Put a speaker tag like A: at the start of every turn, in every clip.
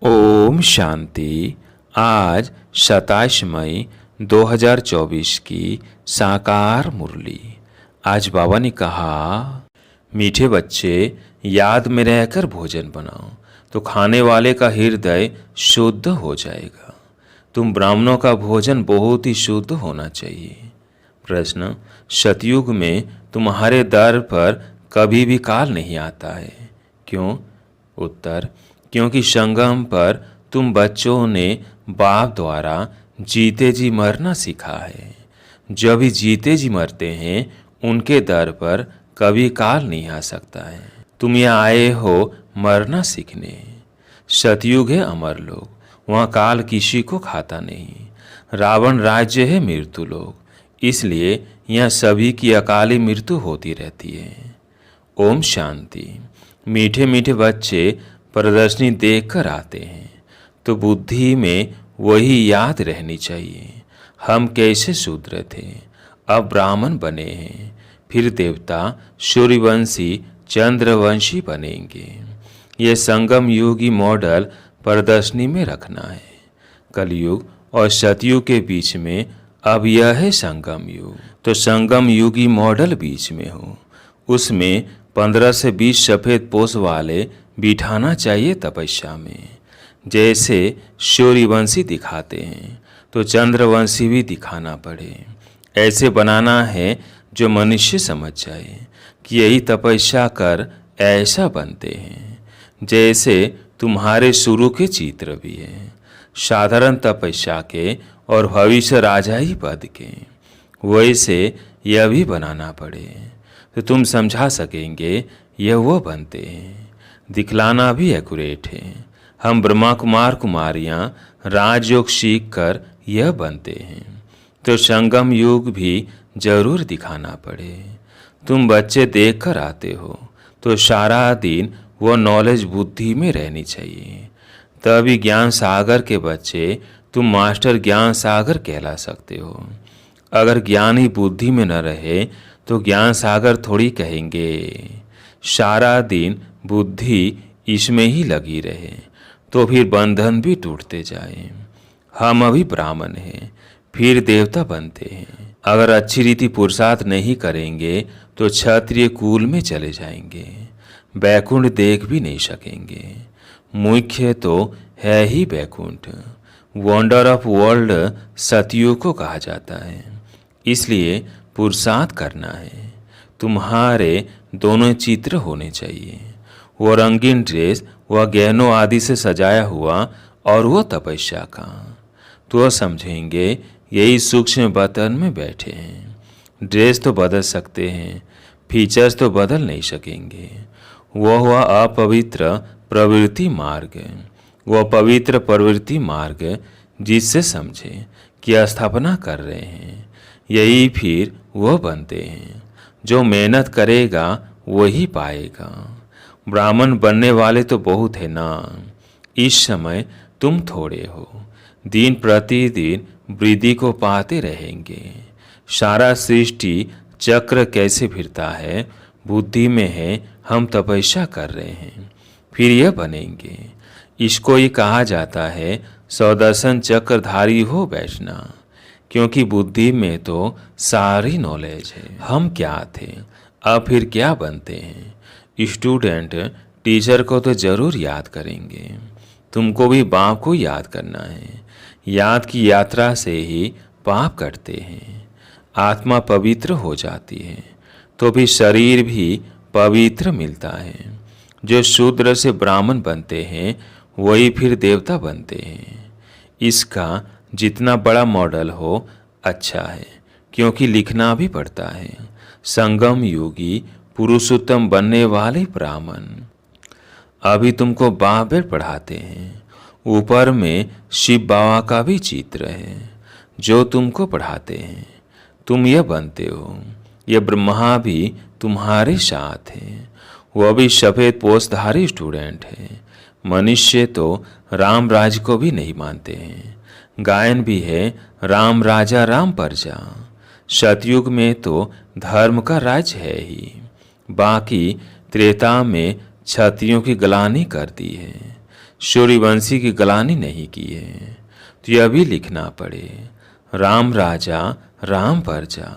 A: ओम शांति। आज 27 मई 2024 की साकार मुरली। आज बाबा ने कहा, मीठे बच्चे, याद में रहकर भोजन बनाओ तो खाने वाले का हृदय शुद्ध हो जाएगा। तुम ब्राह्मणों का भोजन बहुत ही शुद्ध होना चाहिए। प्रश्न, सतयुग में तुम्हारे दर पर कभी भी काल नहीं आता है, क्यों? उत्तर, क्योंकि संगम पर तुम बच्चों ने बाप द्वारा जीते जी मरना सीखा है। जो भी जीते जी मरते हैं उनके दर पर कभी काल नहीं आ सकता है। तुम यहाँ आए हो मरना सीखने। सतयुग है अमर लोग, वहाँ काल किसी को खाता नहीं। रावण राज्य है मृत्यु लोग, इसलिए यहाँ सभी की अकाली मृत्यु होती रहती है। ओम शांति। मीठे मीठे बच्चे प्रदर्शनी देखकर आते हैं तो बुद्धि में वही याद रहनी चाहिए, हम कैसे शूद्र थे, अब ब्राह्मण बने हैं, फिर देवता, सूर्यवंशी, चंद्रवंशी बनेंगे। ये संगम युगी मॉडल प्रदर्शनी में रखना है। कलयुग और सतयुग के बीच में अब यह है संगम युग, तो संगम युगी मॉडल बीच में हो। उसमें 15 से 20 सफ़ेद पोष वाले बिठाना चाहिए तपस्या में। जैसे सूर्यवंशी दिखाते हैं तो चंद्रवंशी भी दिखाना पड़े। ऐसे बनाना है जो मनुष्य समझ जाए कि यही तपस्या कर ऐसा बनते हैं। जैसे तुम्हारे शुरू के चित्र भी हैं, साधारण तपस्या के और भविष्य राजाई पद के, वैसे यह भी बनाना पड़े तो तुम समझा सकेंगे यह वो बनते हैं। दिखलाना भी एक्यूरेट है। हम ब्रह्मा कुमार कुमारियाँ राजयोग सीख कर यह बनते हैं तो संगम युग भी जरूर दिखाना पड़े। तुम बच्चे देख कर आते हो तो सारा दिन वो नॉलेज बुद्धि में रहनी चाहिए, तभी ज्ञान सागर के बच्चे तुम मास्टर ज्ञान सागर कहला सकते हो। अगर ज्ञान ही बुद्धि में न रहे तो ज्ञान सागर थोड़ी कहेंगे। सारा दिन बुद्धि इसमें ही लगी रहे तो फिर बंधन भी टूटते जाए। हम अभी ब्राह्मण हैं, फिर देवता बनते हैं। अगर अच्छी रीति पुरुषार्थ नहीं करेंगे तो क्षत्रिय कुल में चले जाएंगे, बैकुंठ देख भी नहीं सकेंगे। मुख्य तो है ही बैकुंठ, वंडर ऑफ वर्ल्ड सतयुग को कहा जाता है। इसलिए पुरुषार्थ करना है। तुम्हारे दोनों चित्र होने चाहिए, वो रंगीन ड्रेस, वह गहनों आदि से सजाया हुआ, और वो तपस्या का। तो समझेंगे यही सूक्ष्म बतन में बैठे हैं। ड्रेस तो बदल सकते हैं, फीचर्स तो बदल नहीं सकेंगे। वह हुआ अपवित्र प्रवृत्ति मार्ग, वह पवित्र प्रवृत्ति मार्ग जिससे समझे कि स्थापना कर रहे हैं। यही फिर वह बनते हैं। जो मेहनत करेगा वही पाएगा। ब्राह्मण बनने वाले तो बहुत है ना। इस समय तुम थोड़े हो, दिन प्रतिदिन वृद्धि को पाते रहेंगे। सारा सृष्टि चक्र कैसे फिरता है बुद्धि में है। हम तपस्या कर रहे हैं, फिर यह बनेंगे। इसको ही कहा जाता है सौदर्शन चक्रधारी हो बैठना, क्योंकि बुद्धि में तो सारी नॉलेज है। हम क्या थे, अब फिर क्या बनते हैं। स्टूडेंट टीचर को तो जरूर याद करेंगे, तुमको भी बाप को याद करना है। याद की यात्रा से ही पाप कटते हैं, आत्मा पवित्र हो जाती है तो भी शरीर भी पवित्र मिलता है। जो शूद्र से ब्राह्मण बनते हैं वही फिर देवता बनते हैं। इसका जितना बड़ा मॉडल हो अच्छा है, क्योंकि लिखना भी पड़ता है। संगम योगी पुरुषोत्तम बनने वाले ब्राह्मण। अभी तुमको बाबेर पढ़ाते हैं, ऊपर में शिव बाबा का भी चित्र है जो तुमको पढ़ाते हैं। तुम यह बनते हो। यह ब्रह्मा भी तुम्हारे साथ है, वह भी सफ़ेद पोषधारी स्टूडेंट है। मनुष्य तो राम राज को भी नहीं मानते हैं। गायन भी है राम राजा राम प्रजा। सतयुग में तो धर्म का राज है ही, बाकी त्रेता में क्षत्रियों की गलानी कर दी है। सूर्यवंशी की गलानी नहीं की है, तो यह भी लिखना पड़े। राम राजा राम प्रजा,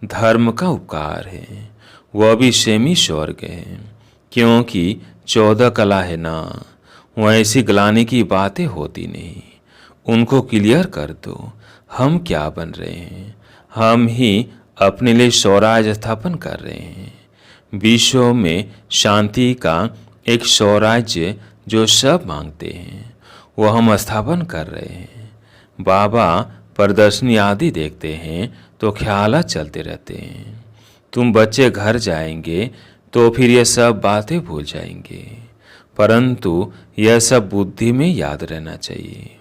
A: धर्म का उपकार है, वह भी सेमी स्वर्ग है, क्योंकि 14 कला है ना। वैसी गलानी की बातें होती नहीं, उनको क्लियर कर दो। हम क्या बन रहे हैं? हम ही अपने लिए स्वराज स्थापन कर रहे हैं, विश्व में शांति का एक स्वराज्य जो सब मांगते हैं, वो हम स्थापन कर रहे हैं। बाबा प्रदर्शनी आदि देखते हैं तो ख्यालात चलते रहते हैं। तुम बच्चे घर जाएंगे तो फिर ये सब बातें भूल जाएंगे, परंतु यह सब बुद्धि में याद रहना चाहिए।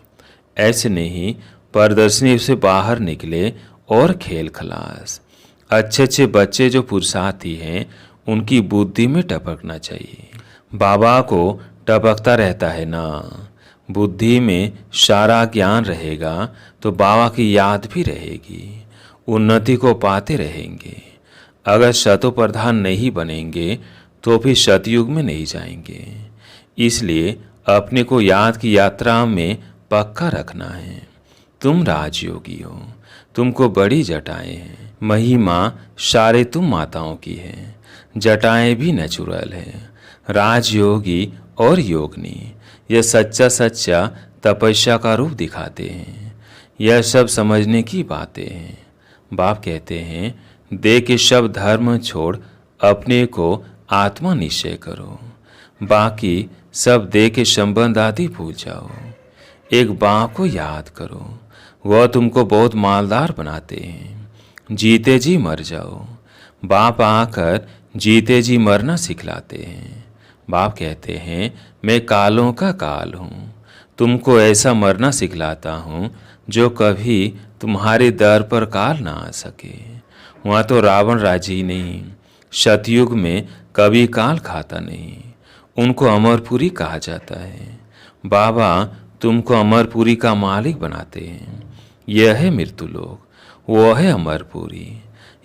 A: ऐसे नहीं प्रदर्शनी से बाहर निकले और खेल खलास। अच्छे अच्छे बच्चे जो पुरुषार्थी हैं उनकी बुद्धि में टपकना चाहिए। बाबा को टपकता रहता है ना। बुद्धि में सारा ज्ञान रहेगा तो बाबा की याद भी रहेगी, उन्नति को पाते रहेंगे। अगर शतो प्रधान नहीं बनेंगे तो फिर सतयुग में नहीं जाएंगे। इसलिए अपने को याद की यात्रा में पक्का रखना है। तुम राजयोगी हो, तुमको बड़ी जटाएं हैं, महिमा सारे तुम माताओं की है, जटाएं भी नेचुरल है। राजयोगी और योगनी यह सच्चा सच्चा तपस्या का रूप दिखाते हैं। यह सब समझने की बातें हैं। बाप कहते हैं, दे के सब धर्म छोड़ अपने को आत्मा निश्चय करो, बाकी सब दे के संबंध आदि भूल जाओ। एक बाप को याद करो, वह तुमको बहुत मालदार बनाते हैं। जीते जी मर जाओ। बाप आकर जीते जी मरना सिखलाते हैं। बाप कहते हैं, मैं कालों का काल हूँ, तुमको ऐसा मरना सिखलाता हूँ जो कभी तुम्हारे दर पर काल ना आ सके। वहाँ तो रावण राजी नहीं, सतयुग में कभी काल खाता नहीं, उनको अमरपुरी कहा जाता है। बाबा तुमको अमरपुरी का मालिक बनाते हैं। यह है मृत्युलोक, वो है अमरपुरी,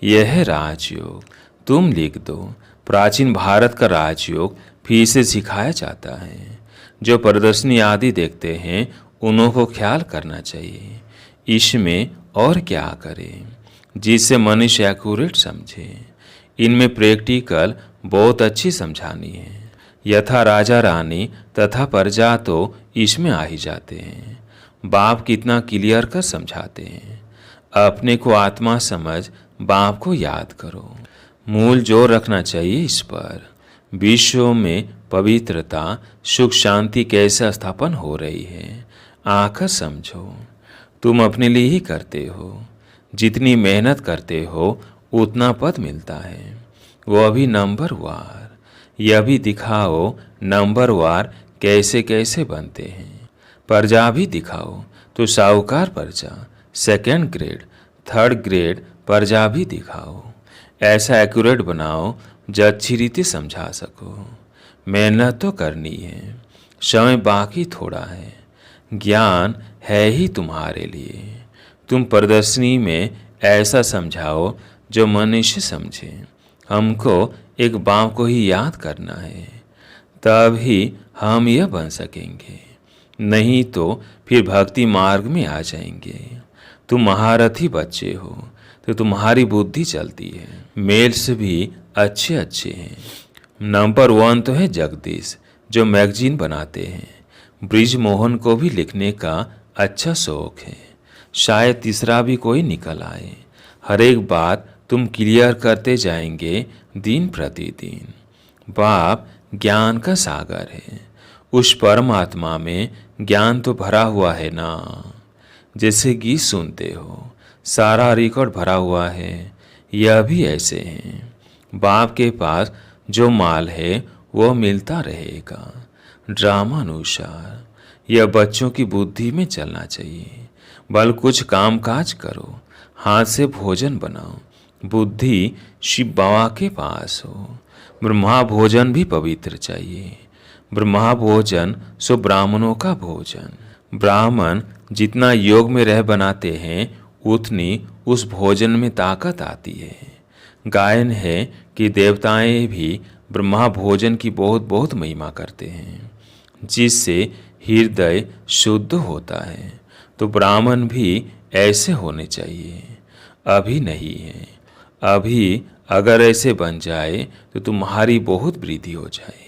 A: यह है राजयोग। तुम लिख दो, प्राचीन भारत का राजयोग फिर से सिखाया जाता है। जो प्रदर्शनी आदि देखते हैं उन्हों को ख्याल करना चाहिए इसमें और क्या करें, जिससे मनुष्य एक्यूरेट समझे। इनमें प्रैक्टिकल बहुत अच्छी समझानी है। यथा राजा रानी तथा प्रजा तो इसमें आ ही जाते हैं। बाप कितना क्लियर कर समझाते हैं। अपने को आत्मा समझ बाप को याद करो। मूल जोर रखना चाहिए इस पर। विश्व में पवित्रता सुख शांति कैसे स्थापन हो रही है, आकर समझो। तुम अपने लिए ही करते हो, जितनी मेहनत करते हो उतना पद मिलता है, वो अभी नंबर वार। यह भी दिखाओ नंबर वार कैसे कैसे बनते हैं। प्रजा भी दिखाओ तो साहूकार प्रजा, सेकंड ग्रेड, थर्ड ग्रेड प्रजा भी दिखाओ। ऐसा एक्यूरेट बनाओ जो अच्छी रीति समझा सको। मेहनत तो करनी है, समय बाकी थोड़ा है, ज्ञान है ही तुम्हारे लिए। तुम प्रदर्शनी में ऐसा समझाओ जो मनुष्य समझे। हमको एक बाप को ही याद करना है, तब ही हम यह बन सकेंगे, नहीं तो फिर भक्ति मार्ग में आ जाएंगे। तुम महारथी बच्चे हो तो तुम्हारी बुद्धि चलती है। मेल्स भी अच्छे अच्छे हैं। नंबर 1 तो है जगदीश जो मैगजीन बनाते हैं। ब्रिज मोहन को भी लिखने का अच्छा शौक है, शायद तीसरा भी कोई निकल आए। हर एक बात तुम क्लियर करते जाएंगे दिन प्रतिदिन। बाप ज्ञान का सागर है, उस परमात्मा में ज्ञान तो भरा हुआ है ना। जैसे गीत सुनते हो, सारा रिकॉर्ड भरा हुआ है, यह भी ऐसे हैं। बाप के पास जो माल है वो मिलता रहेगा। ड्रामा अनुसार यह बच्चों की बुद्धि में चलना चाहिए। बल कुछ काम काज करो, हाथ से भोजन बनाओ, बुद्धि शिव बाबा के पास हो। ब्रह्मा भोजन भी पवित्र चाहिए। ब्रह्मा भोजन सो ब्राह्मणों का भोजन। ब्राह्मण जितना योग में रह बनाते हैं उतनी उस भोजन में ताकत आती है। गायन है कि देवताएं भी ब्रह्मा भोजन की बहुत बहुत महिमा करते हैं, जिससे हृदय शुद्ध होता है। तो ब्राह्मण भी ऐसे होने चाहिए। अभी नहीं है। अभी अगर ऐसे बन जाए तो तुम्हारी बहुत वृद्धि हो जाए,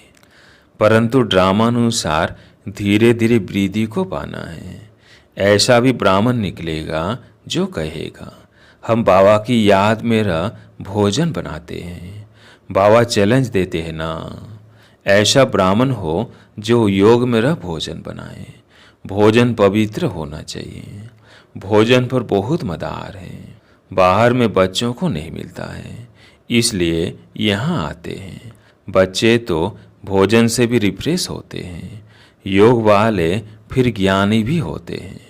A: परंतु ड्रामानुसार धीरे धीरे वृद्धि को पाना है। ऐसा भी ब्राह्मण निकलेगा जो कहेगा हम बाबा की याद में रह भोजन बनाते हैं, बाबा चैलेंज देते हैं ना। ऐसा ब्राह्मण हो जो योग में रह भोजन बनाए। भोजन पवित्र होना चाहिए। भोजन पर बहुत मदार है। बाहर में बच्चों को नहीं मिलता है, इसलिए यहाँ आते हैं। बच्चे तो भोजन से भी रिफ्रेश होते हैं। योग वाले फिर ज्ञानी भी होते हैं,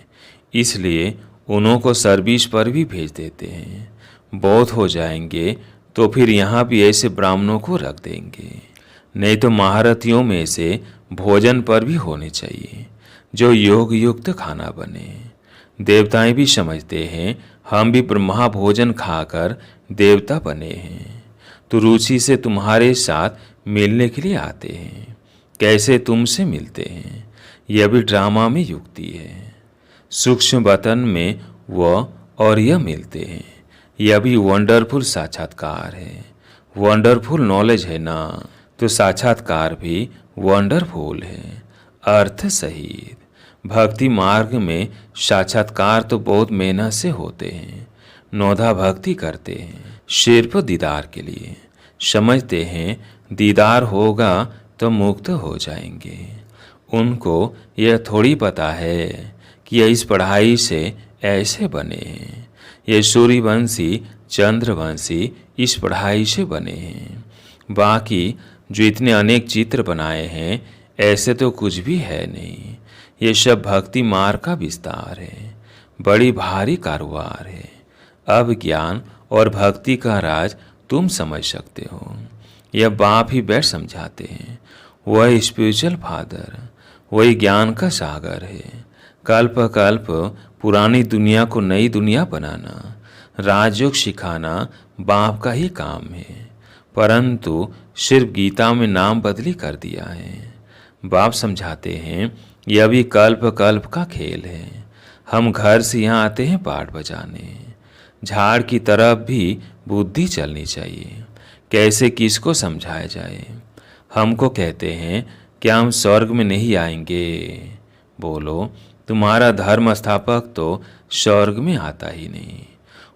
A: इसलिए उन्हों को सर्विस पर भी भेज देते हैं। बहुत हो जाएंगे तो फिर यहाँ भी ऐसे ब्राह्मणों को रख देंगे। नहीं तो महारथियों में से भोजन पर भी होने चाहिए जो योग युक्त खाना बने। देवताएं भी समझते हैं हम भी ब्रह्मा भोजन खाकर देवता बने हैं, तो रुचि से तुम्हारे साथ मिलने के लिए आते हैं। कैसे तुमसे मिलते हैं, यह भी ड्रामा में युक्ति है। सूक्ष्म वतन में वह और यह मिलते हैं, यह भी वंडरफुल साक्षात्कार है। वंडरफुल नॉलेज है ना, तो साक्षात्कार भी वंडरफुल है, अर्थ सहित। भक्ति मार्ग में साक्षात्कार तो बहुत मेहनत से होते हैं। नौधा भक्ति करते हैं सिर्फ दीदार के लिए। समझते हैं दीदार होगा तो मुक्त हो जाएंगे। उनको यह थोड़ी पता है कि यह इस पढ़ाई से ऐसे बने हैं। ये सूर्यवंशी चंद्रवंशी इस पढ़ाई से बने हैं। बाकी जो इतने अनेक चित्र बनाए हैं ऐसे तो कुछ भी है नहीं। ये सब भक्ति मार्ग का विस्तार है। बड़ी भारी कारोबार है। अब ज्ञान और भक्ति का राज तुम समझ सकते हो। यह बाप ही बैठ समझाते हैं। वह स्पिरिचुअल फादर, वही ज्ञान का सागर है। कल्प कल्प पुरानी दुनिया को नई दुनिया बनाना, राजयोग सिखाना बाप का ही काम है, परंतु सिर्फ गीता में नाम बदली कर दिया है। बाप समझाते हैं यह भी कल्प कल्प का खेल है। हम घर से यहाँ आते हैं पाठ बजाने। झाड़ की तरफ भी बुद्धि चलनी चाहिए। कैसे किसको समझाया जाए। हमको कहते हैं क्या हम स्वर्ग में नहीं आएंगे। बोलो तुम्हारा धर्म स्थापक तो स्वर्ग में आता ही नहीं।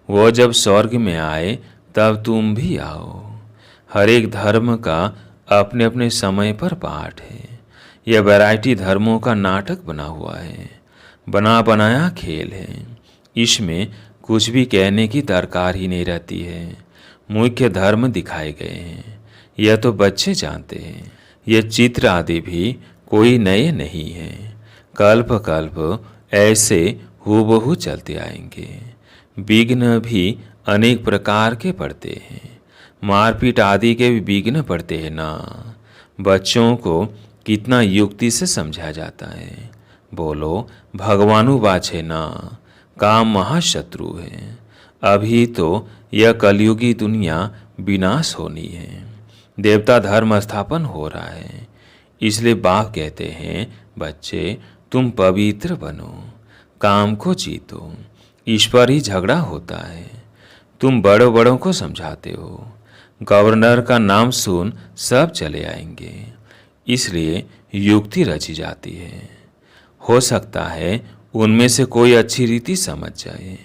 A: वो जब स्वर्ग में आए तब तुम भी आओ। हर एक धर्म का अपने अपने समय पर पाठ है। यह वैरायटी धर्मों का नाटक बना हुआ है, बना बनाया खेल है। इसमें कुछ भी कहने की दरकार ही नहीं रहती है। मुख्य धर्म दिखाए गए हैं, यह तो बच्चे जानते हैं। यह चित्र आदि भी कोई नए नहीं हैं। कल्प कल्प ऐसे हूबहू चलते आएंगे। विघ्न भी अनेक प्रकार के पड़ते हैं। मारपीट आदि के भी विघ्न पड़ते हैं ना। बच्चों को कितना युक्ति से समझा जाता है। बोलो भगवानुवाच है ना, काम महाशत्रु है। अभी तो यह कलयुगी दुनिया विनाश होनी है। देवता धर्म स्थापन हो रहा है। इसलिए बाप कहते हैं बच्चे तुम पवित्र बनो, काम को जीतो। इस पर ही झगड़ा होता है। तुम बड़ों बड़ों को समझाते हो। गवर्नर का नाम सुन सब चले आएंगे, इसलिए युक्ति रची जाती है। हो सकता है उनमें से कोई अच्छी रीति समझ जाए।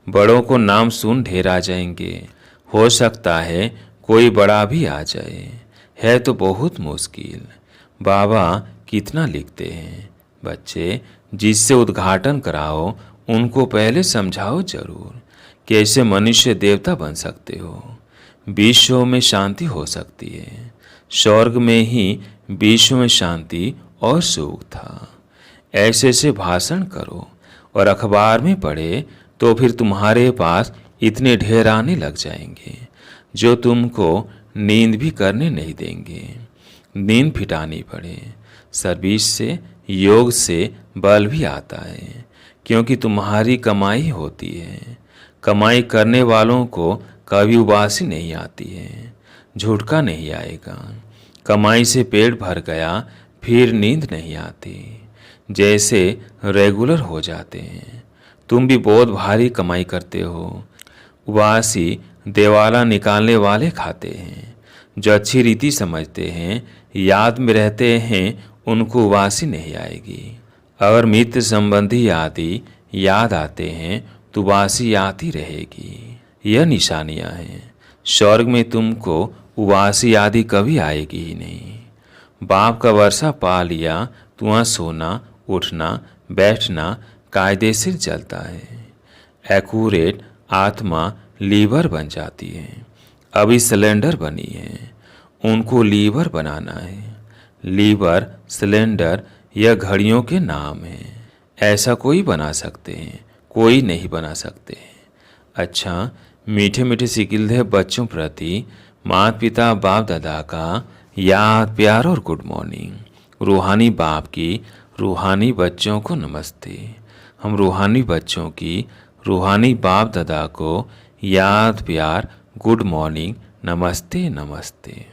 A: बड़ों को नाम सुन ढेर आ जाएंगे। हो सकता है कोई बड़ा भी आ जाए। है तो बहुत मुश्किल। बाबा कितना लिखते हैं। बच्चे जिससे उद्घाटन कराओ उनको पहले समझाओ जरूर कैसे मनुष्य देवता बन सकते हो। विश्व में शांति हो सकती है। स्वर्ग में ही विश्व में शांति और सुख था। ऐसे से भाषण करो और अखबार में पढ़े तो फिर तुम्हारे पास इतने ढेर आने लग जाएंगे जो तुमको नींद भी करने नहीं देंगे। नींद फिटानी पड़े। सर्विस से योग से बल भी आता है, क्योंकि तुम्हारी कमाई होती है। कमाई करने वालों को कभी उबासी नहीं आती है, झुटका नहीं आएगा। कमाई से पेट भर गया फिर नींद नहीं आती। जैसे रेगुलर हो जाते हैं। तुम भी बहुत भारी कमाई करते हो। उबासी देवाला निकालने वाले खाते हैं। जो अच्छी रीति समझते हैं, याद में रहते हैं, उनको उबासी नहीं आएगी। अगर मित्र संबंधी आदि याद आते हैं तो उबासी आती रहेगी। यह निशानियां हैं। स्वर्ग में तुमको उबासी आदि कभी आएगी ही नहीं। बाप का वर्षा पा लिया तो वहाँ सोना, उठना, बैठना कायदे से चलता है। एक्यूरेट आत्मा लीवर बन जाती है। अभी सिलेंडर बनी है, उनको लीवर बनाना है। लीवर, सिलेंडर यह घड़ियों के नाम हैं। ऐसा कोई बना सकते हैं, कोई नहीं बना सकते। अच्छा, मीठे मीठे सिकिलधे बच्चों प्रति माता पिता बाप दादा का याद, प्यार और गुड मॉर्निंग। रूहानी बाप की रूहानी बच्चों को नमस्ते। हम रूहानी बच्चों की रूहानी बाप दादा को याद, प्यार, गुड मॉर्निंग, नमस्ते नमस्ते।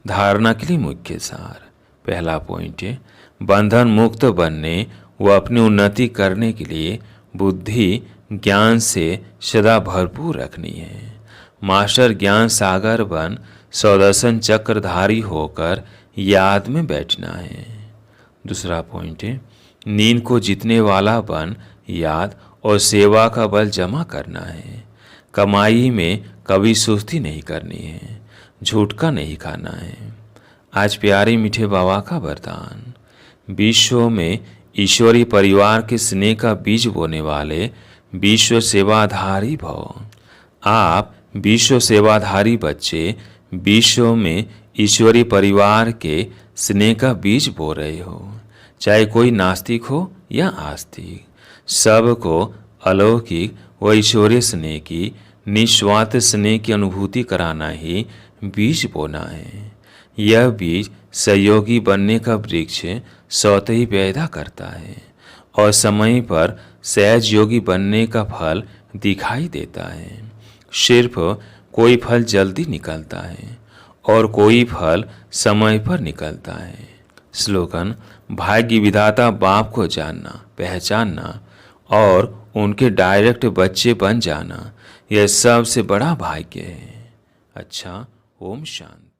A: धारणा के लिए मुख्य सार। पहला पॉइंट है, बंधन मुक्त बनने व अपनी उन्नति करने के लिए बुद्धि ज्ञान से सदा भरपूर रखनी है। मास्टर ज्ञान सागर बन सौदर्शन चक्रधारी होकर याद में बैठना है। दूसरा पॉइंट है, नींद को जीतने वाला बन याद और सेवा का बल जमा करना है। कमाई में कभी सुस्ती नहीं करनी है, झूठ का नहीं खाना है। आज प्यारे मीठे बाबा का वरदान। विश्व में ईश्वरीय परिवार के स्नेह का बीज बोने वाले विश्व सेवाधारी भव। आप विश्व सेवाधारी बच्चे विश्व में ईश्वरीय परिवार के स्नेह का बीज बो रहे हो। चाहे कोई नास्तिक हो या आस्तिक, सबको अलौकिक व ईश्वरीय स्नेह की निस्वार्थ स्नेह की अनुभूति कराना ही बीज बोना है। यह बीज सहयोगी बनने का वृक्ष स्वतः ही पैदा करता है और समय पर सहज योगी बनने का फल दिखाई देता है। सिर्फ कोई फल जल्दी निकलता है और कोई फल समय पर निकलता है। स्लोगन, भाग्य विधाता बाप को जानना, पहचानना और उनके डायरेक्ट बच्चे बन जाना, यह सबसे बड़ा भाग्य है। अच्छा, ओम शांति।